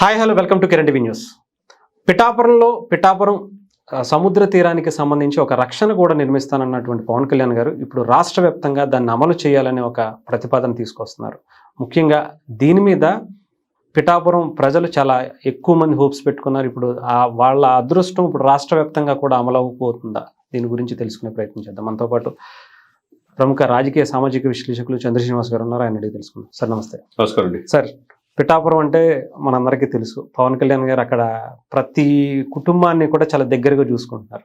Hi hello welcome to Kiran TV news. Pithapuram సముద్ర తీరానికి సంబంధించి ఒక రక్షణ కూడా నిర్మిస్తానన్నటువంటి పవన్ కళ్యాణ్ గారు ఇప్పుడు రాష్ట్ర వ్యాప్తంగా దాన్ని అమలు చేయాలనే ఒక ప్రతిపాదన తీసుకొస్తున్నారు. ముఖ్యంగా దీని మీద పిఠాపురం ప్రజలు చాలా ఎక్కువ మంది హోప్స్ పెట్టుకున్నారు. ఇప్పుడు వాళ్ళ అదృష్టం ఇప్పుడు రాష్ట్ర వ్యాప్తంగా కూడా అమలు అవ్వబోతుందా, దీని గురించి తెలుసుకునే ప్రయత్నం చేద్దాం. మనతో పాటు ప్రముఖ రాజకీయ సామాజిక విశ్లేషకులు చంద్రశ్రీనివాస్ గారు ఉన్నారు. ఆయన అడిగి తెలుసుకుందాం. సార్ నమస్తే. నమస్కారం అండి. సార్, పిఠాపురం అంటే మనందరికీ తెలుసు. పవన్ కళ్యాణ్ గారు అక్కడ ప్రతి కుటుంబాన్ని కూడా చాలా దగ్గరగా చూసుకుంటున్నారు.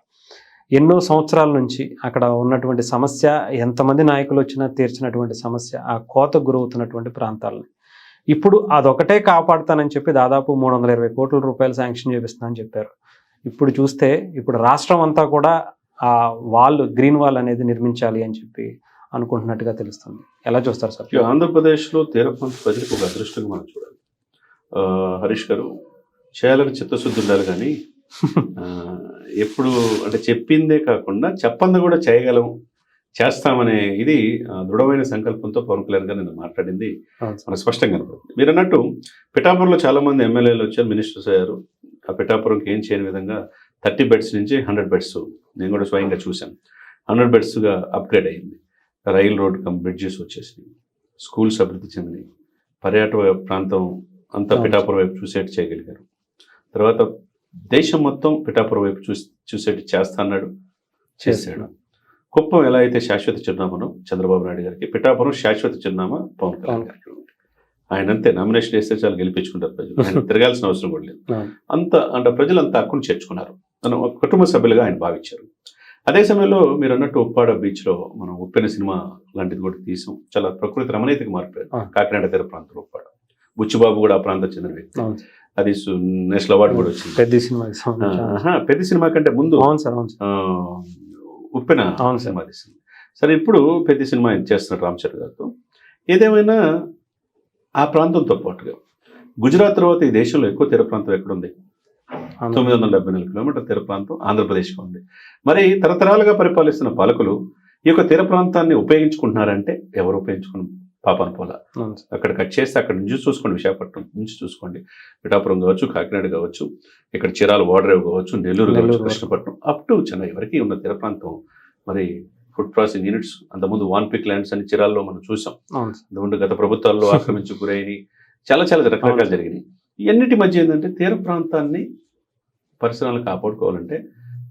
ఎన్నో సంవత్సరాల నుంచి అక్కడ ఉన్నటువంటి సమస్య, ఎంతమంది నాయకులు వచ్చినా తీర్చినటువంటి సమస్య, ఆ కోతకు గురవుతున్నటువంటి ప్రాంతాలని ఇప్పుడు అదొకటే కాపాడుతానని చెప్పి దాదాపు 320 కోట్ల రూపాయలు శాంక్షన్ చేపిస్తానని చెప్పారు. ఇప్పుడు చూస్తే ఇప్పుడు రాష్ట్రం అంతా కూడా ఆ గ్రీన్ వాల్ అనేది నిర్మించాలి అని చెప్పి అనుకుంటున్నట్టుగా తెలుస్తుంది. ఎలా చూస్తారు సార్? ఆంధ్రప్రదేశ్లో తీర ప్రాంత ప్రజలకు ఒక అదృష్టంగా మనం చూడాలి. హరీష్ గారు చేయాలని చిత్తశుద్ధి ఉండాలి, కానీ ఎప్పుడు అంటే చెప్పిందే కాకుండా చెప్పంది కూడా చేయగలం, చేస్తామనే ఇది దృఢమైన సంకల్పంతో పవన్ కళ్యాణ్ గారు నిన్న మాట్లాడింది మనకు స్పష్టంగా కనపడుతుంది. మీరు అన్నట్టు పిఠాపురంలో చాలా మంది ఎమ్మెల్యేలు వచ్చారు, మినిస్టర్స్ అయ్యారు. ఆ పిఠాపురంకి ఏం చేయని విధంగా 30 బెడ్స్ నుంచి 100 బెడ్స్ నేను కూడా స్వయంగా చూశాను. 100 బెడ్స్గా అప్గ్రేడ్ అయ్యింది. రైల్ రోడ్ బ్రిడ్జెస్ వచ్చేసినాయి, స్కూల్స్ అభివృద్ధి చెందినాయి, పర్యాటక ప్రాంతం అంతా పిఠాపురం వైపు చూసేట్టు చేయగలిగారు. తర్వాత దేశం మొత్తం పిఠాపురం వైపు చూసేట్టు చేస్తా అన్నాడు, చేశాడు. కుప్పం ఎలా అయితే శాశ్వత చిరునామాను చంద్రబాబు నాయుడు గారికి, పిఠాపురం శాశ్వత చిరునామా పవన్ కళ్యాణ్ గారికి. ఆయన అంతే, నామినేషన్ వేస్తే చాలా గెలిపించుకుంటారు ప్రజలు, ఆయన తిరగాల్సిన అవసరం కూడా లేదు. అంత అంటే ప్రజలు అంత హక్కును చేర్చుకున్నారు, కుటుంబ సభ్యులుగా ఆయన భావించారు. అదే సమయంలో మీరు అన్నట్టు ఉప్పాడ బీచ్లో మనం ఉప్పెన సినిమా లాంటిది కూడా తీసాం. చాలా ప్రకృతి రమణీయతకి మారిపోయారు. కాకినాడ తీర ప్రాంతంలో ఉప్పాడ, బుచ్చిబాబు కూడా ఆ ప్రాంతం చెందిన వ్యక్తి. అది నేషనల్ అవార్డు కూడా వచ్చింది. పెద్ద సినిమా కంటే ముందు ఉప్పెన సినిమా తీసింది. సరే, ఇప్పుడు పెద్ద సినిమా చేస్తున్నారు రామ్ చరణ్ గారితో. ఏదేమైనా ఆ ప్రాంతంతో పాటుగా గుజరాత్ తర్వాత ఈ దేశంలో ఎక్కువ తీర ప్రాంతం ఎక్కడుంది? 974 కిలోమీటర్ల తీర ప్రాంతం ఆంధ్రప్రదేశ్లో ఉంది. మరి తరతరాలుగా పరిపాలిస్తున్న పాలకులు ఈ యొక్క తీర ప్రాంతాన్ని ఉపయోగించుకుంటున్నారంటే ఎవరు ఉపయోగించుకుని పాపాను పోలా. అక్కడ కట్ చేస్తే అక్కడ నుంచి చూసుకోండి, విశాఖపట్నం నుంచి చూసుకోండి, పిఠాపురం కావచ్చు, కాకినాడ కావచ్చు, ఇక్కడ చీరాల ఓడరేవు కావచ్చు, నెల్లూరు కావచ్చు, కృష్ణపట్నం అప్ టు చెన్నై వరకు ఉన్న తీర ప్రాంతం. మరి ఫుడ్ ప్రాసెసింగ్ యూనిట్స్ అంతకుముందు వాన్పిక్ ల్యాండ్స్ అని చీరాల్లో మనం చూసాం. అంతకుముందు గత ప్రభుత్వాల్లో ఆక్రమించి గురైన చాలా రకరకాలు జరిగినాయి. ఇవన్నిటి మధ్య ఏంటంటే తీర ప్రాంతాన్ని పరిసరాలను కాపాడుకోవాలంటే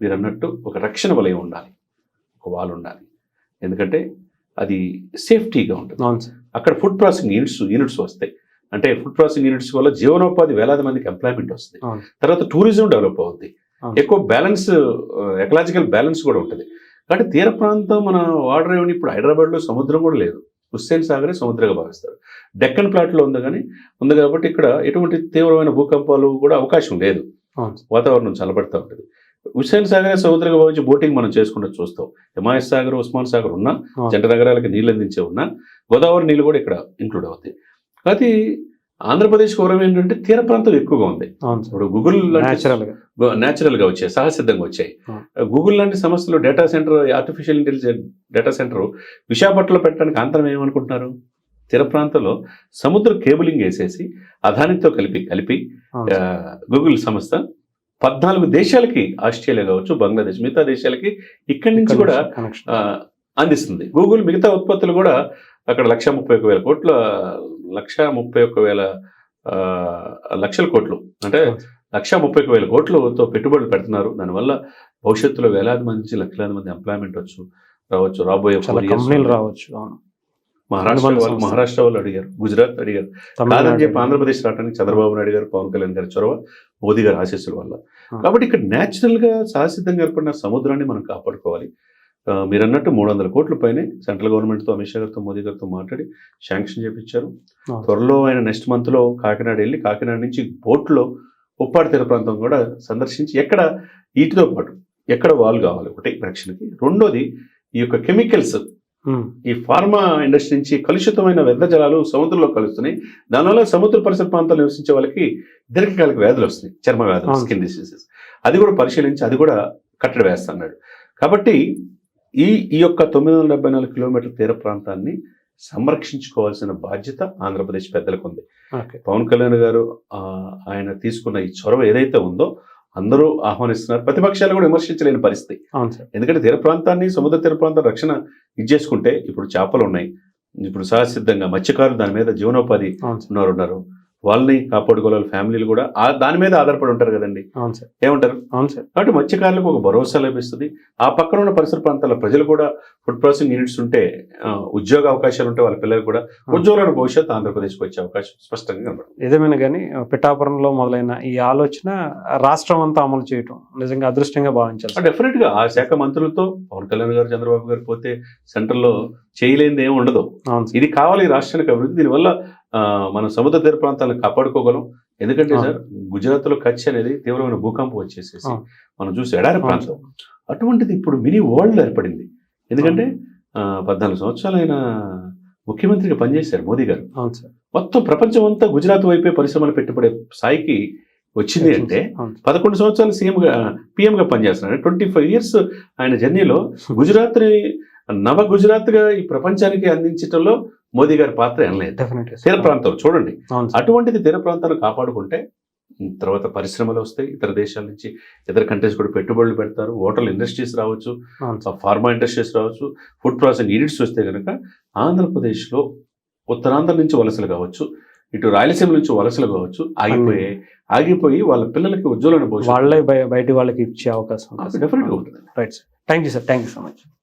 మీరు అన్నట్టు ఒక రక్షణ వలయం ఉండాలి, ఒక వాల్ ఉండాలి. ఎందుకంటే అది సేఫ్టీగా ఉంటుంది. అక్కడ ఫుడ్ ప్రాసెసింగ్ యూనిట్స్ వస్తాయి. అంటే ఫుడ్ ప్రాసెసింగ్ యూనిట్స్ వల్ల జీవనోపాధి వేలాది మందికి ఎంప్లాయ్మెంట్ వస్తుంది. తర్వాత టూరిజం డెవలప్ అవుతుంది, ఎక్కువ బ్యాలెన్స్, ఎకలాజికల్ బ్యాలెన్స్ కూడా ఉంటుంది. కాబట్టి తీర ప్రాంతం మన వాటర్ ఏమని ఇప్పుడు హైదరాబాద్లో సముద్రం కూడా లేదు, హుస్సేన్ సాగరే సముద్రంగా భావిస్తారు. డెక్కన్ ప్లాట్లో ఉంది కాబట్టి ఇక్కడ ఎటువంటి తీవ్రమైన భూకంపాలు కూడా అవకాశం లేదు, వాతావరణం చల్లబడుతూ ఉంటుంది. హుస్సేన్ సాగరే సముద్రంగా భావించి బోటింగ్ మనం చేసుకుంటూ చూస్తాం. హిమాయత్ సాగర్, ఉస్మాన్ సాగర్ ఉన్నా, జంట నగరాలకి నీళ్ళు అందించే ఉన్నా, గోదావరి నీళ్ళు కూడా ఇక్కడ ఇంక్లూడ్ అవుతాయి. అది ఆంధ్రప్రదేశ్ వరం ఏంటంటే తీర ప్రాంతం ఎక్కువగా ఉంది. ఇప్పుడు గూగుల్ న్యాచురల్గా వచ్చాయి, సహసిద్ధంగా వచ్చాయి. గూగుల్ లాంటి సంస్థలు data centre, artificial intelligence data centre విశాఖపట్నంలో పెట్టడానికి ఆంతరం ఏమనుకుంటున్నారు? తీర ప్రాంతంలో సముద్ర కేబులింగ్ వేసేసి అదానితో కలిపి గూగుల్ సంస్థ 14 దేశాలకి, ఆస్ట్రేలియా కావచ్చు, బంగ్లాదేశ్, మిగతా దేశాలకి ఇక్కడి నుంచి కూడా అందిస్తుంది. గూగుల్ మిగతా ఉత్పత్తులు కూడా అక్కడ 1,31,000 కోట్ల 1,31,000 లక్షల కోట్లు అంటే 1,31,000 కోట్లతో పెట్టుబడులు పెడుతున్నారు. దానివల్ల భవిష్యత్తులో వేలాది మంది నుంచి లక్షలాది మంది ఎంప్లాయ్మెంట్ రావచ్చు, రాబోయే కంపెనీలు రావచ్చు. మహారాష్ట్ర వాళ్ళు అడిగారు, గుజరాత్ అడిగారు, కాదని చెప్పి ఆంధ్రప్రదేశ్ రావడానికి చంద్రబాబు నాయుడు గారు, పవన్ కళ్యాణ్ గారి చొరవ, మోదీ గారి ఆశీస్సుల వల్ల. కాబట్టి ఇక్కడ న్యాచురల్గా సహసిద్ధంగా ఏర్పడిన సముద్రాన్ని మనం కాపాడుకోవాలి. మీరు అన్నట్టు 300 కోట్ల పైనే సెంట్రల్ గవర్నమెంట్తో, అమిత్ షా గారితో, మోదీ గారితో మాట్లాడి శాంక్షన్ చేయించారు. త్వరలో ఆయన నెక్స్ట్ మంత్లో కాకినాడ వెళ్ళి, కాకినాడ నుంచి బోట్లో ఉప్పాడు తీర ప్రాంతం కూడా సందర్శించి ఎక్కడ వీటితో పాటు ఎక్కడ వాల్ కావాలి, ఒకటి రక్షణకి, రెండోది ఈ యొక్క కెమికల్స్, ఈ ఫార్మా ఇండస్ట్రీ నుంచి కలుషితమైన వ్యర్థ జలాలు సముద్రంలో కలుస్తున్నాయి. దానివల్ల సముద్ర పరిసర ప్రాంతాల్లో నివసించే వాళ్ళకి దీర్ఘకాలిక వ్యాధులు వస్తున్నాయి, చర్మ వ్యాధులు, స్కిన్ డిసీజెస్. అది కూడా పరిశీలించి అది కూడా కట్టడి వేస్తున్నాడు. కాబట్టి ఈ యొక్క 974 కిలోమీటర్ల తీర ప్రాంతాన్ని సంరక్షించుకోవాల్సిన బాధ్యత ఆంధ్రప్రదేశ్ పెద్దలకు ఉంది. ఓకే. పవన్ కళ్యాణ్ గారు ఆయన తీసుకున్న ఈ చొరవ ఏదైతే ఉందో అందరూ ఆహ్వానిస్తున్నారు. ప్రతిపక్షాలు కూడా విమర్శించలేని పరిస్థితి. అవును సార్. ఎందుకంటే తీర ప్రాంతాన్ని, సముద్ర తీర ప్రాంతం రక్షణ ఇచ్చేసుకుంటే ఇప్పుడు చేపలు ఉన్నాయి, ఇప్పుడు సహసిద్ధంగా మత్స్యకారులు దాని మీద జీవనోపాధి అవును సార్. ఉన్నారు, వాళ్ళని కాపాడుకోవాలి, ఫ్యామిలీలు కూడా దాని మీద ఆధారపడి ఉంటారు కదండి. అవును సార్. ఏమంటారు? అవును సార్. కాబట్టి మత్స్యకారులకు ఒక భరోసా లభిస్తుంది. ఆ పక్కన ఉన్న పరిసర ప్రాంతాల ప్రజలు కూడా ఫుడ్ ప్రాసెసింగ్ యూనిట్స్ ఉంటే ఉద్యోగ అవకాశాలు ఉంటే వాళ్ళ పిల్లలు కూడా ఉజ్వలమైన భవిష్యత్తు ఆంధ్రప్రదేశ్కి వచ్చే అవకాశం స్పష్టంగా కనబడుతుంది. ఏదేమైనా కానీ పిఠాపురంలో మొదలైన ఈ ఆలోచన రాష్ట్రం అంతా అమలు చేయటం నిజంగా అదృష్టంగా భావించాలి. డెఫినెట్ గా ఆ శాఖ మంత్రులతో పవన్ కళ్యాణ్ గారు, చంద్రబాబు గారు పోతే సెంటర్ లో చేయలేనిది ఏమి ఉండదు. అవును సార్. ఇది కావాలి ఈ రాష్ట్రానికి అభివృద్ధి. దీనివల్ల మనం సముద్ర తీర ప్రాంతాలను కాపాడుకోగలం. ఎందుకంటే సార్ గుజరాత్ లో కచ్ అనేది తీవ్రమైన భూకంపం వచ్చేసేసి మనం చూసి ఎడారి ప్రాంతం, అటువంటిది ఇప్పుడు మినీ వరల్డ్ ఏర్పడింది. ఎందుకంటే 14 సంవత్సరాలు ఆయన ముఖ్యమంత్రిగా పనిచేశారు మోదీ గారు. అవును సార్. మొత్తం ప్రపంచం అంతా గుజరాత్ వైపే పరిశ్రమలు పెట్టుబడే స్థాయికి వచ్చింది. అంటే 11 సంవత్సరాలు పిఎంగా పనిచేస్తున్నాడు. 25 years ఆయన జర్నీలో గుజరాత్ ని నవ గుజరాత్ గా ఈ ప్రపంచానికి అందించడంలో మోదీ గారి పాత్ర ఎనలేదు. తీర ప్రాంతాలు చూడండి, అటువంటిది తీర ప్రాంతాలు కాపాడుకుంటే తర్వాత పరిశ్రమలు వస్తాయి, ఇతర దేశాల నుంచి ఇతర కంట్రీస్ కూడా పెట్టుబడులు పెడతారు, హోటల్ ఇండస్ట్రీస్ రావచ్చు, ఫార్మా ఇండస్ట్రీస్ రావచ్చు, ఫుడ్ ప్రాసెసింగ్ యూనిట్స్ వస్తే కనుక ఆంధ్రప్రదేశ్లో ఉత్తరాంధ్ర నుంచి వలసలు కావచ్చు, ఇటు రాయలసీమ నుంచి వలసలు కావచ్చు, ఆగిపోయి వాళ్ళ పిల్లలకి ఉజ్వలమైన భవిష్యత్తు వాళ్ళే బయట వాళ్ళకి ఇచ్చే అవకాశం డెఫినెట్గా ఉంటుంది. Right sir. Thank you sir. Thank you so much.